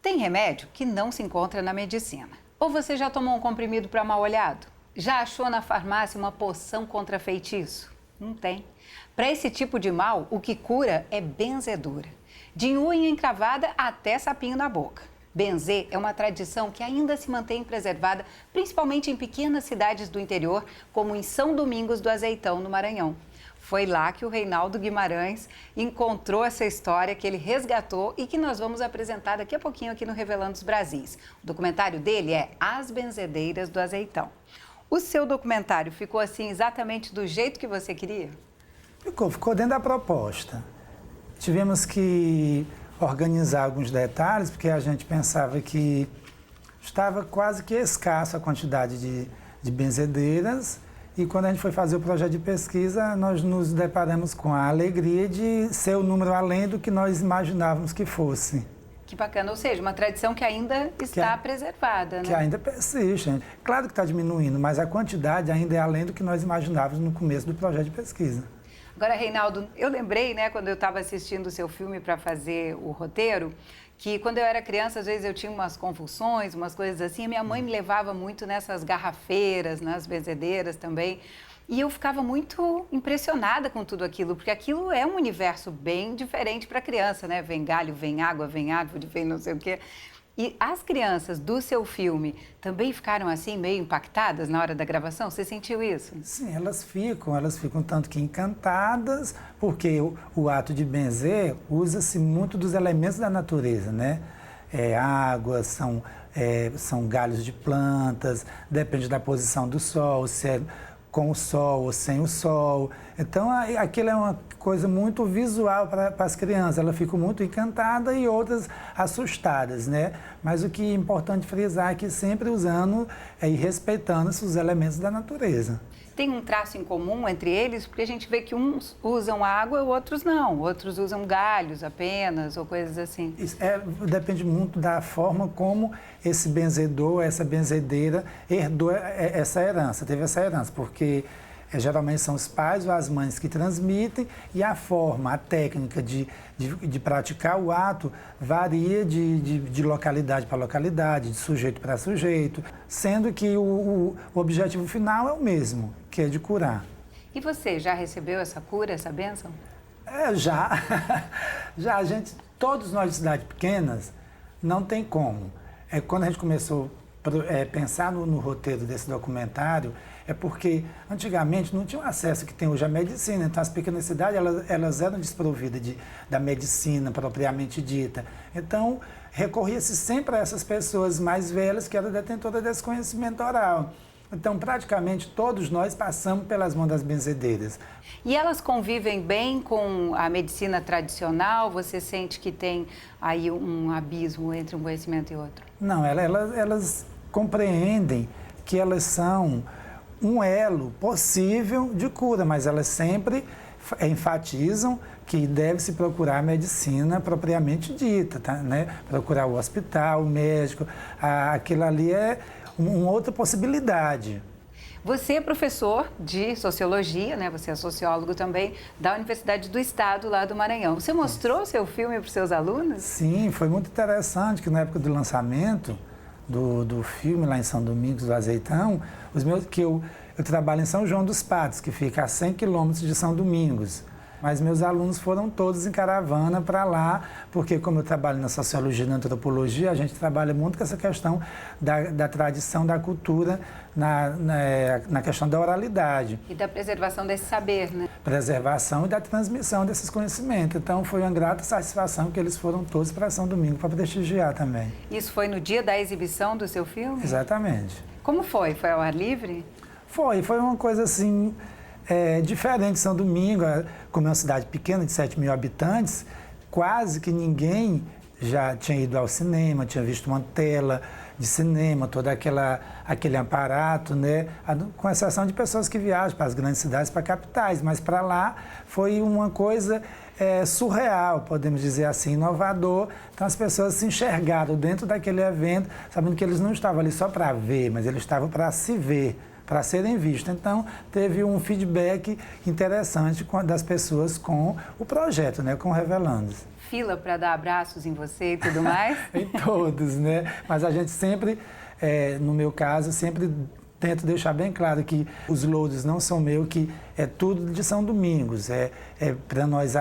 Tem remédio que não se encontra na medicina. Ou você já tomou um comprimido para mal-olhado? Já achou na farmácia uma poção contra feitiço? Não tem. Para esse tipo de mal, o que cura é benzedura. De unha encravada até sapinho na boca. Benzer é uma tradição que ainda se mantém preservada, principalmente em pequenas cidades do interior, como em São Domingos do Azeitão, no Maranhão. Foi lá que o Reinaldo Guimarães encontrou essa história que ele resgatou e que nós vamos apresentar daqui a pouquinho aqui no Revelando os Brasis. O documentário dele é As Benzedeiras do Azeitão. O seu documentário ficou assim exatamente do jeito que você queria? Ficou dentro da proposta. Tivemos que organizar alguns detalhes, porque a gente pensava que estava quase que escasso a quantidade de benzedeiras. E quando a gente foi fazer o projeto de pesquisa, nós nos deparamos com a alegria de ser o número além do que nós imaginávamos que fosse. Que bacana, ou seja, uma tradição que ainda está preservada, né? Que ainda persiste. Claro que está diminuindo, mas a quantidade ainda é além do que nós imaginávamos no começo do projeto de pesquisa. Agora, Reinaldo, eu lembrei, né, quando eu estava assistindo o seu filme para fazer o roteiro, que quando eu era criança, às vezes eu tinha umas convulsões, umas coisas assim, e minha mãe me levava muito nessas garrafeiras, nas benzedeiras também, e eu ficava muito impressionada com tudo aquilo, porque aquilo é um universo bem diferente para a criança, né? Vem galho, vem água, vem árvore, vem não sei o quê. E as crianças do seu filme também ficaram assim, meio impactadas na hora da gravação? Você sentiu isso? Sim, elas ficam tanto que encantadas, porque o ato de benzer usa-se muito dos elementos da natureza, né? Água, são galhos de plantas, depende da posição do sol, se é com o sol ou sem o sol. Então, aquilo é uma coisa muito visual para as crianças. Elas ficam muito encantadas e outras assustadas, né? Mas o que é importante frisar é que sempre usando e respeitando os elementos da natureza. Tem um traço em comum entre eles? Porque a gente vê que uns usam água e outros não. Outros usam galhos apenas ou coisas assim. Depende muito da forma como esse benzedor, essa benzedeira herdou essa herança, teve essa herança, porque geralmente são os pais ou as mães que transmitem e a forma, a técnica de praticar o ato varia de localidade para localidade, de sujeito para sujeito, sendo que o objetivo final é o mesmo, que é de curar. E você já recebeu essa cura, essa bênção? Já. Todos nós de cidades pequenas, não tem como. Quando a gente começou a pensar no roteiro desse documentário, é porque antigamente não tinha o acesso que tem hoje à medicina, então as pequenas cidades elas eram desprovidas da medicina propriamente dita. Então recorria-se sempre a essas pessoas mais velhas que eram detentoras desse conhecimento oral. Então praticamente todos nós passamos pelas mãos das benzedeiras. E elas convivem bem com a medicina tradicional? Você sente que tem aí um abismo entre um conhecimento e outro? Não, elas compreendem que elas são um elo possível de cura, mas elas sempre enfatizam que deve-se procurar a medicina propriamente dita, tá, né? Procurar o hospital, o médico, aquilo ali é uma outra possibilidade. Você é professor de Sociologia, né? Você é sociólogo também, da Universidade do Estado, lá do Maranhão. Você mostrou seu filme para os seus alunos? Sim, foi muito interessante que na época do lançamento do filme lá em São Domingos do Azeitão, eu trabalho em São João dos Patos, que fica a 100 quilômetros de São Domingos. Mas meus alunos foram todos em caravana para lá, porque como eu trabalho na sociologia e na antropologia, a gente trabalha muito com essa questão da tradição, da cultura, na questão da oralidade. E da preservação desse saber, né? Preservação e da transmissão desses conhecimentos. Então, foi uma grata satisfação que eles foram todos para São Domingos para prestigiar também. Isso foi no dia da exibição do seu filme? Exatamente. Como foi? Foi ao ar livre? Foi uma coisa assim... diferente. São Domingos, como é uma cidade pequena de 7 mil habitantes, quase que ninguém já tinha ido ao cinema, tinha visto uma tela de cinema, todo aquele aparato, né? Com exceção de pessoas que viajam para as grandes cidades, para capitais, mas para lá foi uma coisa surreal, podemos dizer assim, inovador. Então as pessoas se enxergaram dentro daquele evento, sabendo que eles não estavam ali só para ver, mas eles estavam para se ver para serem vistos. Então, teve um feedback interessante das pessoas com o projeto, né, com o Revelando. Fila para dar abraços em você e tudo mais? Em todos, né? Mas a gente sempre, no meu caso, sempre tento deixar bem claro que os loads não são meus, que é tudo de São Domingos. É para nós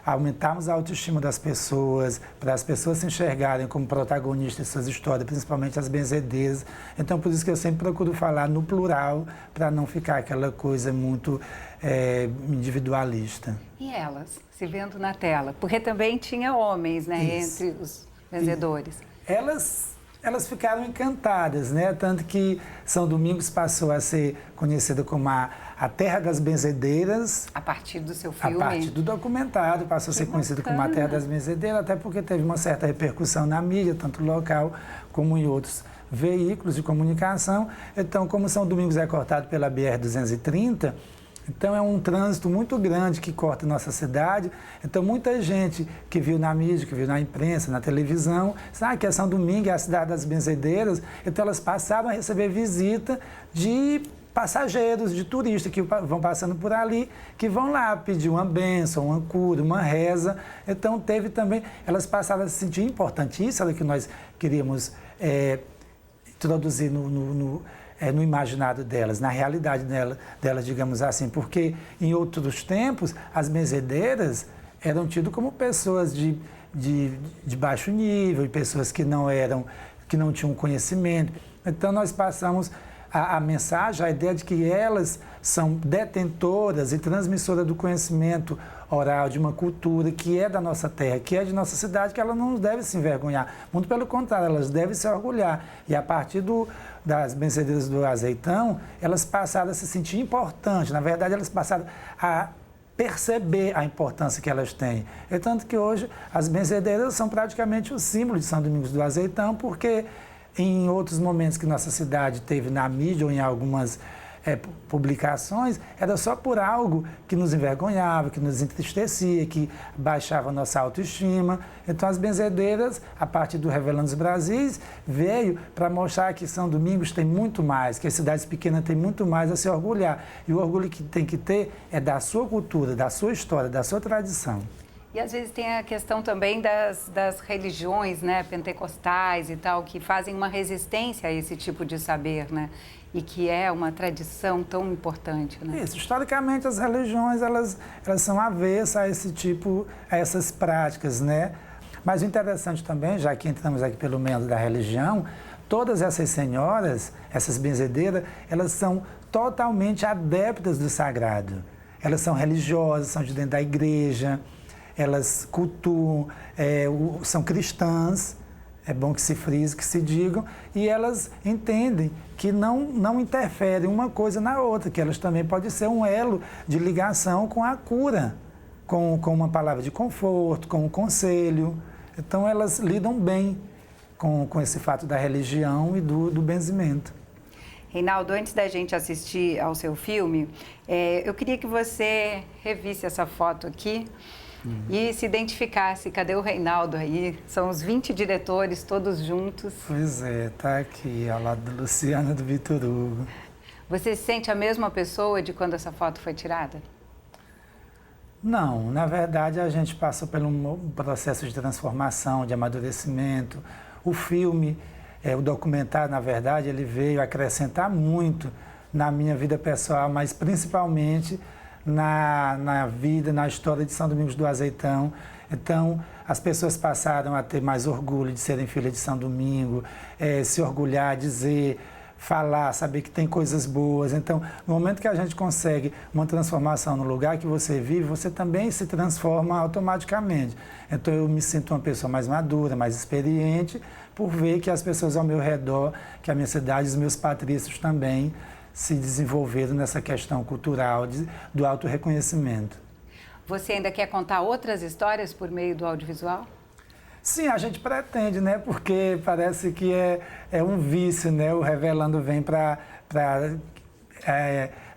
aumentarmos a autoestima das pessoas, para as pessoas se enxergarem como protagonistas de suas histórias, principalmente as benzedeiras. Então, por isso que eu sempre procuro falar no plural, para não ficar aquela coisa muito individualista. E elas, se vendo na tela? Porque também tinha homens, né, entre os benzedores. Elas ficaram encantadas, né? Tanto que São Domingos passou a ser conhecida como a Terra das Benzedeiras. A partir do seu filme? A partir do documentário, passou a ser conhecida como a Terra das Benzedeiras, até porque teve uma certa repercussão na mídia, tanto local como em outros veículos de comunicação. Então, como São Domingos é cortado pela BR-230, então é um trânsito muito grande que corta nossa cidade. Então muita gente que viu na mídia, que viu na imprensa, na televisão, sabe que é São Domingos, é a cidade das benzedeiras. Então elas passaram a receber visita de passageiros, de turistas que vão passando por ali, que vão lá pedir uma bênção, uma cura, uma reza. Então teve também, elas passaram a se sentir importantíssimo, que nós queríamos introduzir no imaginário delas, na realidade delas, digamos assim, porque em outros tempos as benzedeiras eram tidas como pessoas de baixo nível, pessoas que não tinham conhecimento. Então nós passamos a mensagem, a ideia de que elas são detentoras e transmissoras do conhecimento oral, de uma cultura que é da nossa terra, que é de nossa cidade, que ela não deve se envergonhar. Muito pelo contrário, elas devem se orgulhar. E a partir das benzedeiras do Azeitão, elas passaram a se sentir importantes. Na verdade, elas passaram a perceber a importância que elas têm. É tanto que hoje as benzedeiras são praticamente o símbolo de São Domingos do Azeitão, porque em outros momentos que nossa cidade teve na mídia ou em algumas publicações, era só por algo que nos envergonhava, que nos entristecia, que baixava a nossa autoestima. Então as benzedeiras, a partir do Revelando os Brasis, veio para mostrar que São Domingos tem muito mais, que as cidades pequenas têm muito mais a se orgulhar. E o orgulho que tem que ter é da sua cultura, da sua história, da sua tradição. E às vezes tem a questão também das religiões, né, pentecostais e tal, que fazem uma resistência a esse tipo de saber, né? E que é uma tradição tão importante, né? Isso, historicamente as religiões, elas são avessas a esse tipo, a essas práticas, né? Mas o interessante também, já que entramos aqui pelo meio da religião, todas essas senhoras, essas benzedeiras, elas são totalmente adeptas do sagrado. Elas são religiosas, são de dentro da igreja, elas cultuam, são cristãs, é bom que se frise, que se digam, e elas entendem que não interfere uma coisa na outra, que elas também podem ser um elo de ligação com a cura, com uma palavra de conforto, com um conselho. Então elas lidam bem com esse fato da religião e do benzimento. Reinaldo, antes da gente assistir ao seu filme, eu queria que você revisse essa foto aqui e se identificasse. Cadê o Reinaldo aí? São os 20 diretores, todos juntos. Pois é, tá aqui, ao lado do Luciano e do Vitor Hugo. Você se sente a mesma pessoa de quando essa foto foi tirada? Não, na verdade a gente passou por um processo de transformação, de amadurecimento. O filme, o documentário, na verdade, ele veio acrescentar muito na minha vida pessoal, mas principalmente na vida, na história de São Domingos do Azeitão. Então, as pessoas passaram a ter mais orgulho de serem filhas de São Domingo, se orgulhar, dizer, falar, saber que tem coisas boas. Então, no momento que a gente consegue uma transformação no lugar que você vive, você também se transforma automaticamente. Então, eu me sinto uma pessoa mais madura, mais experiente, por ver que as pessoas ao meu redor, que a minha cidade, os meus patrícios também se desenvolveram nessa questão cultural do autorreconhecimento. Você ainda quer contar outras histórias por meio do audiovisual? Sim, a gente pretende, né? Porque parece que é um vício, né? O Revelando vem para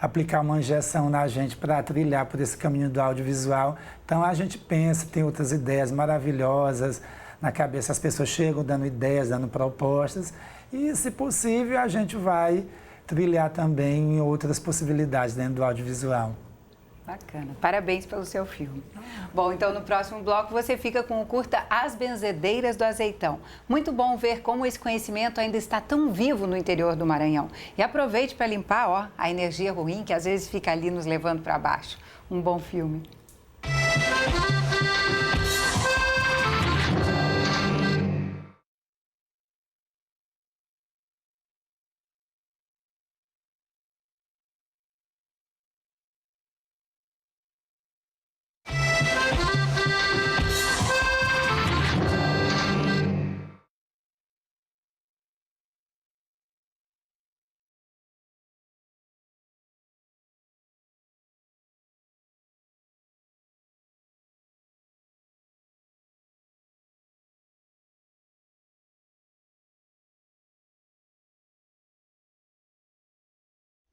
aplicar uma injeção na gente para trilhar por esse caminho do audiovisual. Então a gente pensa, tem outras ideias maravilhosas na cabeça, as pessoas chegam dando ideias, dando propostas e, se possível, a gente vai trilhar também em outras possibilidades dentro do audiovisual. Bacana. Parabéns pelo seu filme. Bom, então no próximo bloco você fica com o curta As Benzedeiras do Azeitão. Muito bom ver como esse conhecimento ainda está tão vivo no interior do Maranhão. E aproveite para limpar, a energia ruim que às vezes fica ali nos levando para baixo. Um bom filme.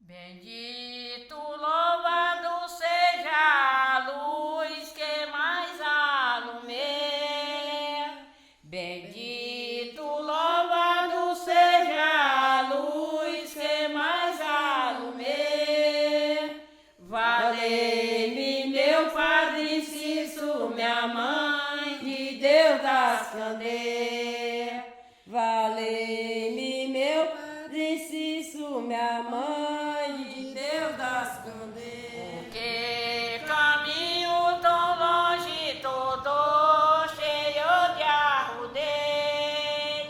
Bendito, louvado seja a luz que mais alumeia. Bendito, louvado seja a luz que mais alumeia. Valei-me, meu Padre Cício, minha mãe de Deus das candeias. Valei-me, meu Padre Cício, minha mãe. Que caminho tão longe, todo cheio de arrudez.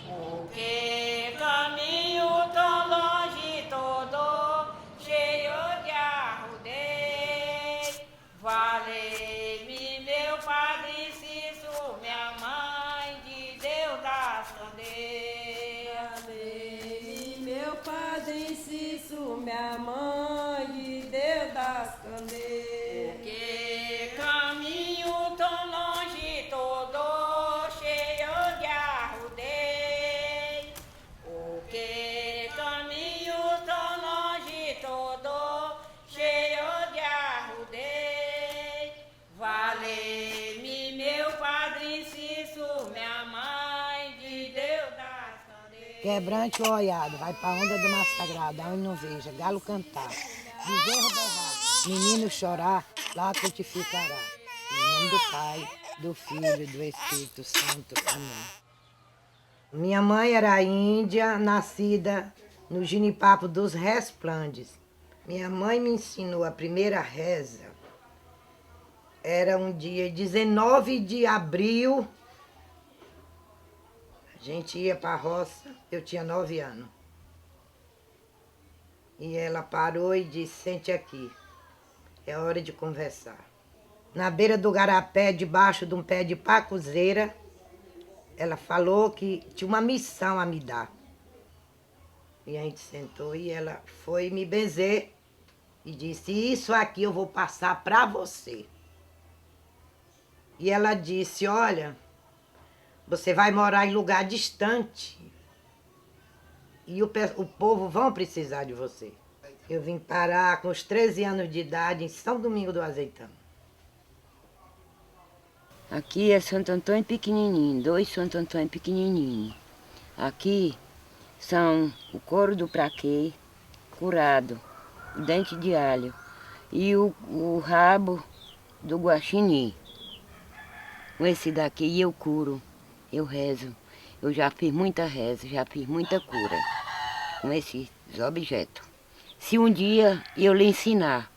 O que caminho tão longe, todo cheio de arrudez. Valei-me, meu Padre Cício, minha mãe de Deus das candeias. Valei-me, meu Padre Cício, minha mãe de Deus das candeias. Que caminho tão longe, todo cheio de arrudez. O que caminho tão longe, todo cheio de arrudez. Valei-me, meu Padre Cício, minha mãe de Deus das candeias. Quebrante o olhado, vai pra onda do mar sagrado, aonde não veja, galo cantar, bezerro berrar, menino chorar, lá frutificará. Em nome do Pai, do Filho e do Espírito Santo. Amém. Minha mãe era índia, nascida no ginipapo dos Resplandes. Minha mãe me ensinou a primeira reza. Era um dia 19 de abril. A gente ia para a roça, eu tinha 9 anos. E ela parou e disse, sente aqui, é hora de conversar. Na beira do garapé, debaixo de um pé de pacuzeira, ela falou que tinha uma missão a me dar. E a gente sentou e ela foi me benzer e disse, isso aqui eu vou passar para você. E ela disse, olha, você vai morar em lugar distante e o povo vão precisar de você. Eu vim parar com os 13 anos de idade em São Domingos do Azeitão. Aqui é Santo Antônio pequenininho, 2 Santo Antônio pequenininho. Aqui são o couro do praquê, curado, o dente de alho e o rabo do guaxinim. Com esse daqui eu curo, eu rezo. Eu já fiz muita reza, já fiz muita cura com esses objetos. Se um dia eu lhe ensinar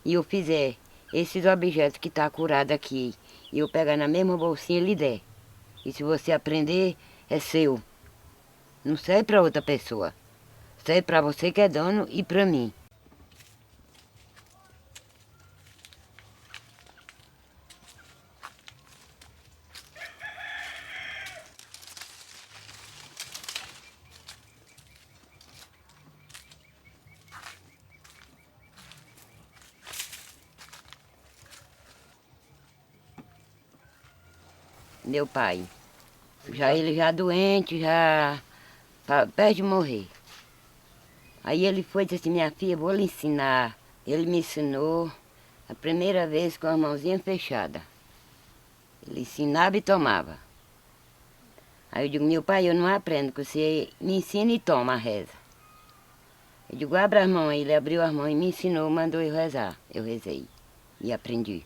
e eu fizer esses objetos que está curado aqui, e eu pegar na mesma bolsinha e lhe der. E se você aprender, é seu. Não serve para outra pessoa. Serve para você que é dono e para mim. Meu pai, ele já doente, já perto de morrer. Aí ele foi e disse assim, minha filha, vou lhe ensinar. Ele me ensinou a primeira vez com a mãozinha fechada. Ele ensinava e tomava. Aí eu digo, meu pai, eu não aprendo, que você me ensina e toma a reza. Eu digo, abra as mãos. Ele abriu as mãos e me ensinou, mandou eu rezar. Eu rezei e aprendi.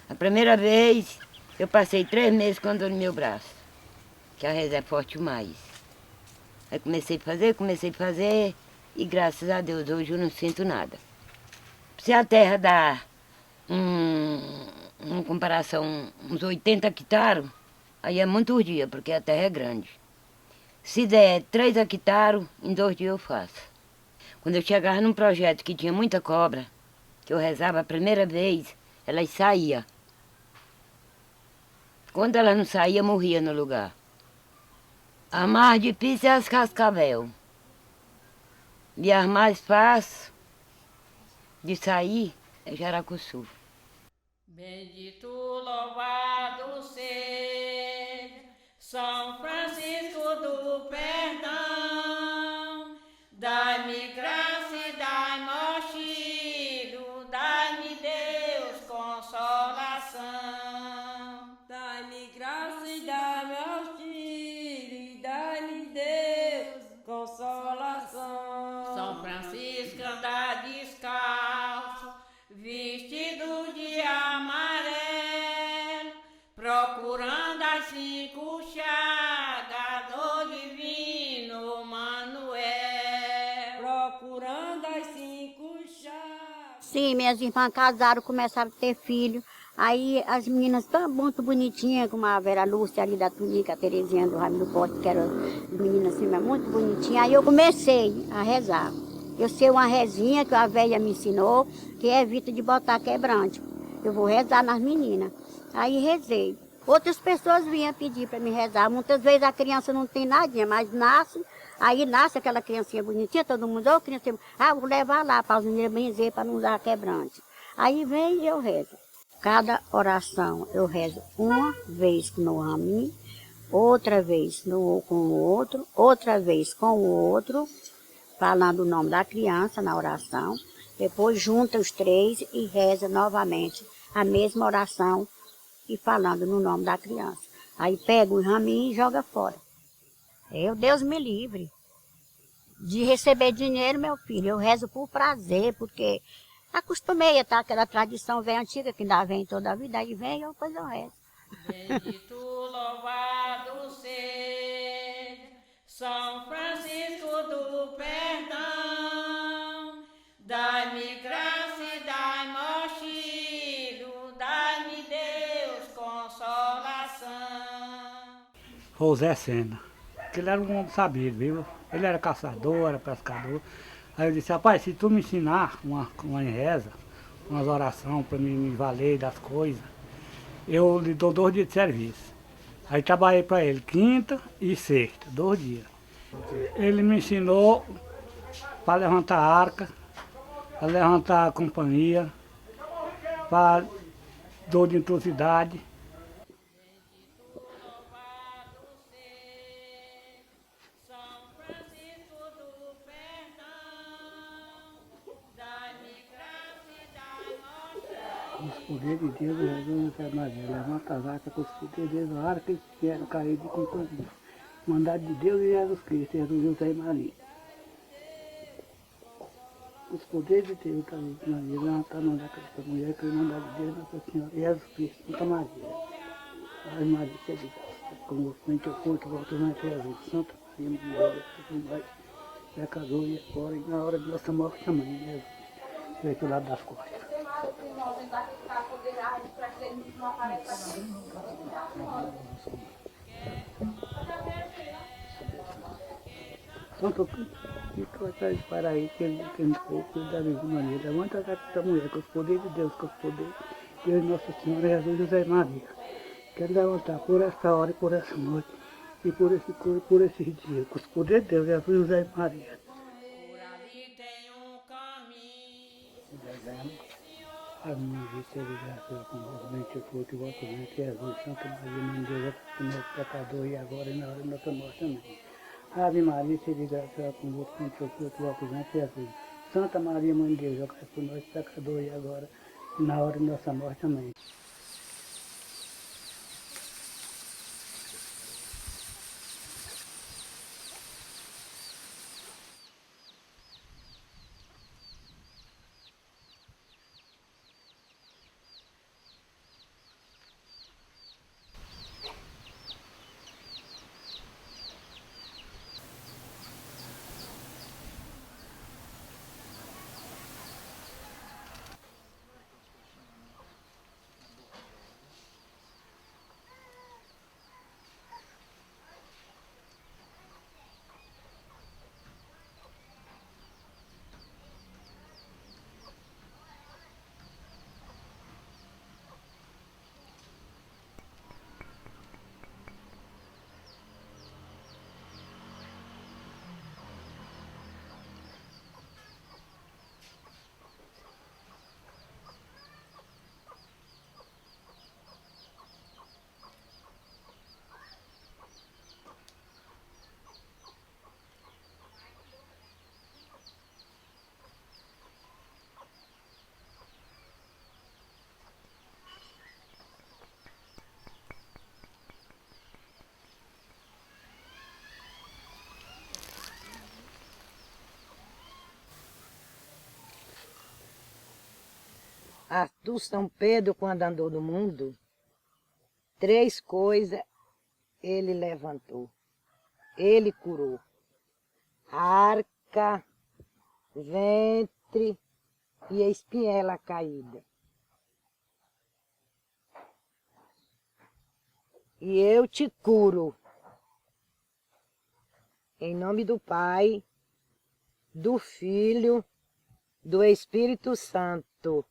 A primeira vez, eu passei 3 meses com dor no meu braço, que a reza é forte demais. Aí comecei a fazer, e graças a Deus hoje eu não sinto nada. Se a terra dá, uma comparação, uns 80 hectares, aí é muitos dias, porque a terra é grande. Se der 3 hectares, em 2 dias eu faço. Quando eu chegava num projeto que tinha muita cobra, que eu rezava a primeira vez, elas saíam. Quando elas não saíam, morria no lugar. A mais difícil é as cascavel. E as mais fáceis de sair é Jaracuçu. Bendito, louvado seja São Francisco do Perdão. Dai-me graça e dai-me auxílio, dai-me Deus consolação. Dai-me graça e dai-me auxílio, dai-me Deus consolação. São Francisco anda descalço, vestido de amarelo, procurando as 5 chagas do divino Manuel. Procurando as 5 chagas. Sim, minhas irmãs casaram, começaram a ter filho. Aí as meninas tão muito bonitinhas, como a Vera Lúcia ali da Tunica, a Terezinha do Raimundo do Pote, que eram meninas assim, muito bonitinhas. Aí eu comecei a rezar. Eu sei uma rezinha que a velha me ensinou, que evita de botar quebrante. Eu vou rezar nas meninas. Aí rezei. Outras pessoas vinham pedir para me rezar. Muitas vezes a criança não tem nadinha, mas nasce. Aí nasce aquela criancinha bonitinha, todo mundo, ô criança, vou levar lá para os meninos benzer, para não dar quebrante. Aí vem e eu rezo. Cada oração eu rezo uma vez no raminho, outra vez com o outro, outra vez com o outro, falando o nome da criança na oração. Depois junta os 3 e reza novamente a mesma oração e falando no nome da criança. Aí pega o raminho e joga fora. Deus me livre de receber dinheiro, meu filho. Eu rezo por prazer, porque acostumei a estar aquela tradição velha antiga que ainda vem toda a vida, aí vem, depois eu rezo. Bendito, louvado seja São Francisco do Perdão. Dai-me graça e dai-me auxílio, dai-me Deus consolação. José Sena, que ele era um homem sabido, viu? Ele era caçador, era pescador. Aí eu disse, rapaz, se tu me ensinar uma reza, umas orações para me valer das coisas, eu lhe dou 2 dias de serviço. Aí trabalhei para ele quinta e sexta, 2 dias. Ele me ensinou para levantar a arca, para levantar a companhia, para dor de intrusidade. Os poderes de Deus, levanta as arcas com os poderes de Deus, a arca que vieram cair de companhia. Mandado de Deus e Jesus Cristo, Jesus José e Maria. Os poderes de Deus estão aí, Maria, levantar a mão daquela mulher, que é o mandado de Deus, Nossa Senhora, Jesus Cristo, Santa Maria. Ai, Maria, se é de graça, como frente ao corpo, volta na Jesus, Santa Maria, Mãe de Deus, Pai, pecador e agora, e na hora de nossa morte também, Jesus. Vem aqui do lado das costas. Santo fica atrás para aí, que ele pouco da mesma maneira. Levanta essa mulher com os poderes de Deus, com os poderes de Deus, Nossa Senhora, Jesus, José e Maria. Quero levantar por essa hora e por essa noite, e por esse dia, com os poderes de Deus, Jesus, José e Maria. Por ali tem um caminho. A minha vida é de graça, com vós, mente e fruto, e vosso mente, Jesus, Santa Maria, Mãe de Deus, nosso pecador, e agora e na hora de nossa morte também. Ave Maria, cheia de graça, com vós, mente e fruto, e vosso mente, Jesus. Santa Maria, Mãe de Deus, rogai por nós, pecador, e agora e na hora de nossa morte também. Arthur São Pedro, quando andou no mundo, 3 coisas ele levantou. Ele curou. Arca, ventre e a espinhela caída. E eu te curo. Em nome do Pai, do Filho, do Espírito Santo.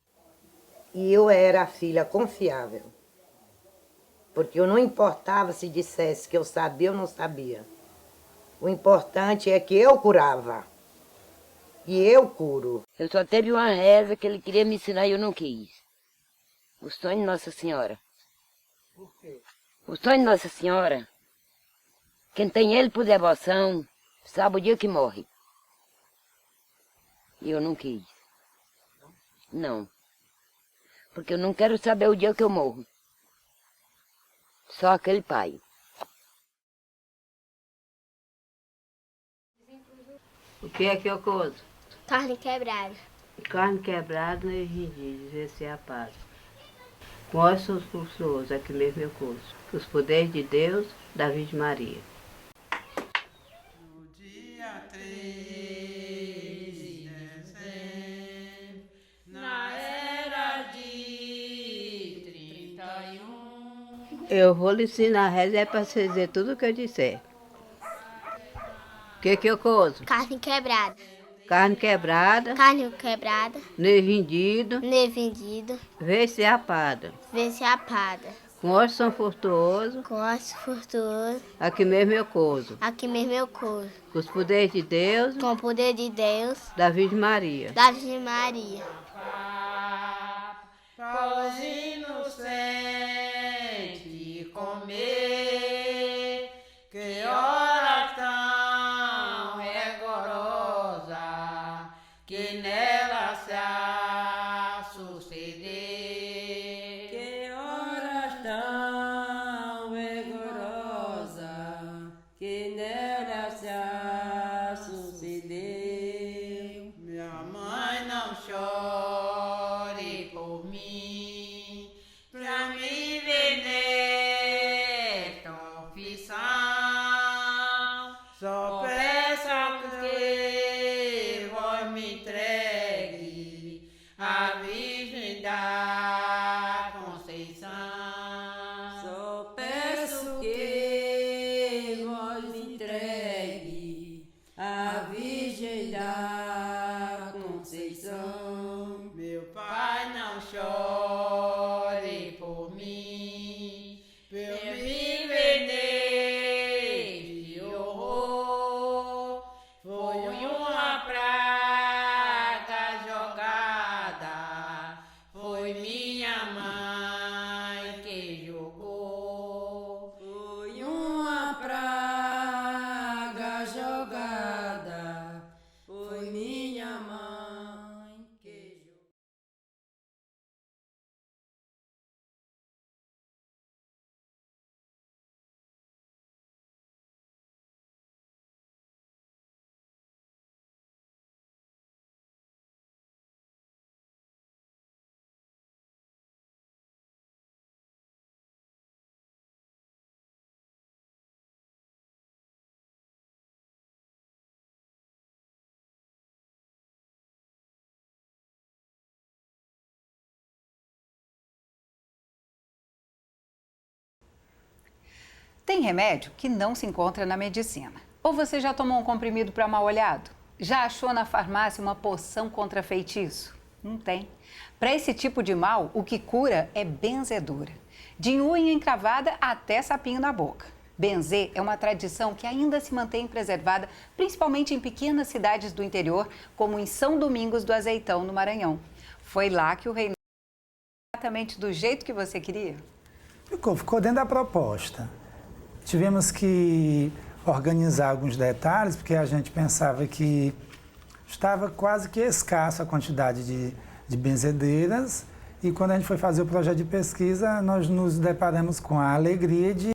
E eu era a filha confiável. Porque eu não importava se dissesse que eu sabia ou não sabia. O importante é que eu curava. E eu curo. Eu só teve uma reza que ele queria me ensinar e eu não quis. O sonho de Nossa Senhora. Por quê? O sonho de Nossa Senhora, quem tem ele por devoção, sabe o dia que morre. E eu não quis. Não. Porque eu não quero saber o dia que eu morro. Só aquele pai. O que é que eu cozo? Carne quebrada. Carne quebrada e ringide, vê se é a paz. Com ossos pulsos, aqui mesmo eu cozo. Os poderes de Deus, da Virgem Maria. No dia 3 de dezembro, na era de 31. Eu vou lhe ensinar a reza para você dizer tudo o que eu disser. O que eu cozo? Carne quebrada. Carne quebrada, Carne quebrada. nevindido, Nevendido. vê-se apada. Vê-se apada. Com osso são furtuoso, Com osso furtuoso. aqui mesmo eu cozo. Aqui mesmo eu cozo. Com os poderes de Deus, Com o poder de Deus. da Virgem Maria. Da Virgem Maria. Para os inocentes comer, que hora tão rigorosa, que nela se há suceder. Que horas tão rigorosa, que nela se há suceder. Minha mãe não chore por mim, pra me ver nesta aflição. Só peço que vós me entregue a Virgem da Conceição. Só peço que vós me entregue a Virgem da Conceição. Meu pai não chore por mim, pra eu me ver neste horror. Foi uma praga jogada, foi minha mãe que jogou. Foi uma praga jogada, foi minha mãe que jogou. Tem remédio que não se encontra na medicina. Ou você já tomou um comprimido para mal-olhado? Já achou na farmácia uma poção contra feitiço? Não tem. Para esse tipo de mal, o que cura é benzedura. De unha encravada até sapinho na boca. Benzer é uma tradição que ainda se mantém preservada, principalmente em pequenas cidades do interior, como em São Domingos do Azeitão, no Maranhão. Foi lá que o rei exatamente do jeito que você queria? Ficou dentro da proposta. Tivemos que organizar alguns detalhes, porque a gente pensava que estava quase que escassa a quantidade de benzedeiras. E quando a gente foi fazer o projeto de pesquisa, nós nos deparamos com a alegria de